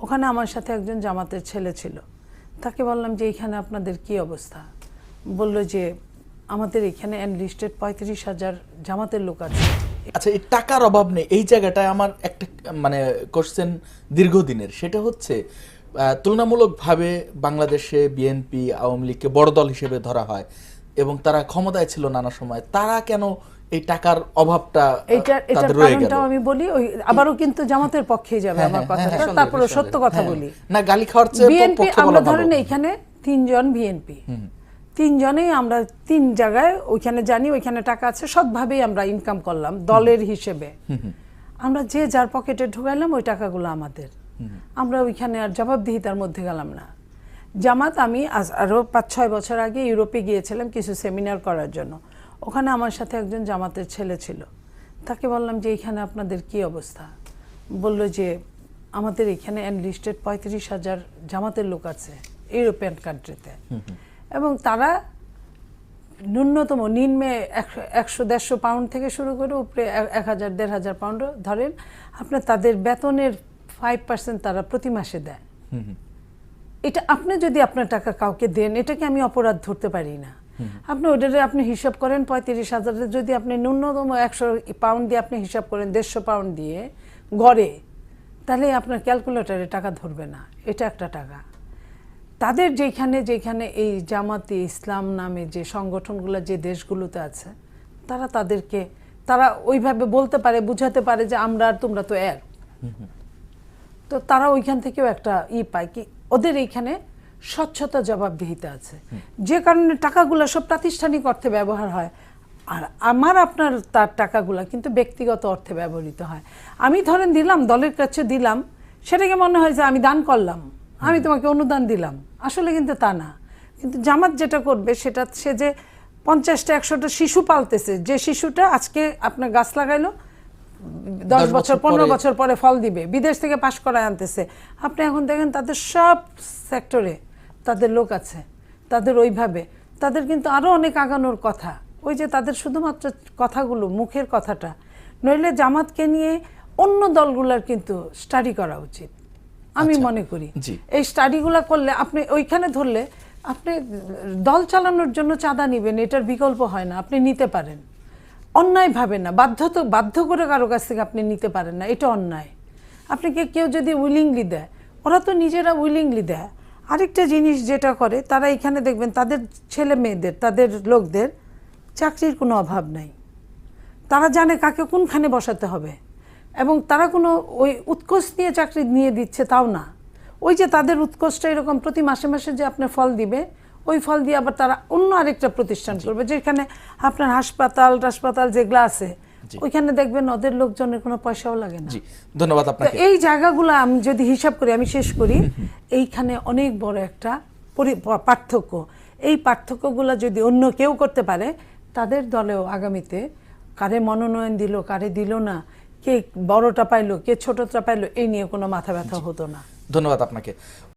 ওখানে আমার সাথে একজন জামাতের ছেলে ছিল। তাকে বললাম যে এইখানে আপনাদের কি অবস্থা? বলল যে আমাদের এখানে এনলিস্টেড 35,000 জামাতের লোক আছে। আচ্ছা, এই টাকার অভাব নেই এই জায়গাটায় আমার একটা মানে কোশ্চেন দীর্ঘদিনের, সেটা হচ্ছে তুলনামূলকভাবে বাংলাদেশে বিএনপি আওয়ামী লীগকে বড় দল হিসেবে ধরা হয় এবং তারা ক্ষমতায় ছিল নানা সময়, তারা কেন এই টাকার অভাবটা এটার কারণটাও আমি বলি, ওই আবারও কিন্তু জামাতের পক্ষেই যাবে আমার কথাটা, তারপরে সত্য কথা বলি না, গালি খাওয়ার চেয়ে বিএনপি আমরা ধরেন এখানে 3 জন বিএনপি, 3 জনেই আমরা 3 জায়গায় ওইখানে জানি ওইখানে টাকা আছে, সৎভাবেই আমরা ইনকাম করলাম দলের হিসেবে। আমরা যে যার পকেটে ঢুকাইলাম ওই টাকাগুলো আমাদের, আমরা ওইখানে আর জবাবদিহিতার মধ্যে গেলাম না। জামাত আমি আরও 5-6 বছর আগে ইউরোপে গিয়েছিলাম কিছু সেমিনার করার জন্য। ওখানে আমার সাথে একজন জামাতের ছেলে ছিল। তাকে বললাম যে এইখানে আপনাদের কি অবস্থা? বলল যে আমাদের এখানে এনলিস্টেড 35,000 জামাতের লোক আছে ইউরোপিয়ান কান্ট্রিতে, এবং তারা ন্যূনতম নিম্নে 100-150 পাউন্ড থেকে শুরু করে উপরে 1,000-1,500 পাউন্ড ধরেন আপনার তাদের বেতনের 5% তারা প্রতি মাসে দেয়। এটা আপনি যদি আপনার টাকা কাউকে দেন, এটাকে আমি অপরাধ ধরতে পারি না। আপনি ওটারে আপনি হিসাব করেন 35,000 যদি আপনি ন্যূনতম 100 পাউন্ড দিয়ে আপনি হিসাব করেন 150 পাউন্ড দিয়ে গড়ে, তাহলে আপনার ক্যালকুলেটরে টাকা ধরবে না, এটা একটা টাকা। তাদের যেখানে এই জামাতে ইসলাম নামে যে সংগঠনগুলো যে দেশগুলোতে আছে, তারা ওইভাবে বলতে পারে, বুঝাতে পারে যে আমরা আর তোমরা তো এক। তো তারা ওইখান থেকেও একটা পায় কি ওদের এইখানে স্বচ্ছতা জবাবদিহিতা আছে, যে কারণে টাকাগুলো সব প্রাতিষ্ঠানিক অর্থে ব্যবহার হয়, আর আমার আপনার তার টাকাগুলো কিন্তু ব্যক্তিগত অর্থে ব্যবহৃত হয়। আমি ধরেন দিলাম, দলের কাছে দিলাম, সেটাকে মনে হয় যে আমি দান করলাম, আমি তোমাকে অনুদান দিলাম, আসলে কিন্তু তা না। কিন্তু জামাত যেটা করবে সেটা সে যে 50টা-100টা শিশু পালতেছে, যে শিশুটা আজকে আপনার গাছ লাগাইলো 10 বছর 15 বছর পরে ফল দিবে, বিদেশ থেকে পাশ করায় আনতেছে। আপনি এখন দেখেন তাদের সব সেক্টরে তাদের লোক আছে, তাদের ওইভাবে তাদের কিন্তু আরও অনেক আগানোর কথা। ওই যে তাদের শুধুমাত্র কথাগুলো মুখের কথাটা, নইলে জামাতকে নিয়ে অন্য দলগুলোর কিন্তু স্টাডি করা উচিত আমি মনে করি। এই স্টাডিগুলো করলে আপনি ওইখানে ধরলে আপনি দল চালানোর জন্য চাঁদা নিবেন, এটার বিকল্প হয় না, আপনি নিতে পারেন অন্যায়ভাবে না, বাধ্য করে কারো কাছ থেকে আপনি নিতে পারেন না, এটা অন্যায়। আপনাকে কেউ যদি উইলিংলি দেয়, ওরা তো নিজেরা উইলিংলি দেয়। আরেকটা জিনিস যেটা করে তারা এখানে দেখবেন তাদের ছেলে মেয়েদের, তাদের লোকদের চাকরির কোনো অভাব নাই, তারা জানে কাকে কোনখানে বসাতে হবে, এবং তারা কোনো ওই উৎকোচ নিয়ে চাকরি নিয়ে দিচ্ছে তাও না। ওই যে তাদের উৎকোচটা এরকম প্রতি মাসে মাসে যে আপনার ফল দিবে, ওই ফল দিয়ে আবার তারা অন্য আরেকটা প্রতিষ্ঠান করবে, যেখানে আপনার হাসপাতাল যেগুলো আছে ওইখানে দেখবেন ওদের লোকজনের কোনো পয়সাও লাগে না। ধন্যবাদ আপনাকে। এই জায়গাগুলো আমি যদি হিসাব করি, আমি শেষ করি, এইখানে অনেক বড় একটা পার্থক্য। এই পার্থক্যগুলো যদি অন্য কেউ করতে পারে, তাদের দলেও আগামীতে কারে মনোনয়ন দিল কারে দিল না, কে বড়টা পাইলো কে ছোটটা পাইলো, এই নিয়ে কোনো মাথা ব্যথা হতো না। ধন্যবাদ আপনাকে।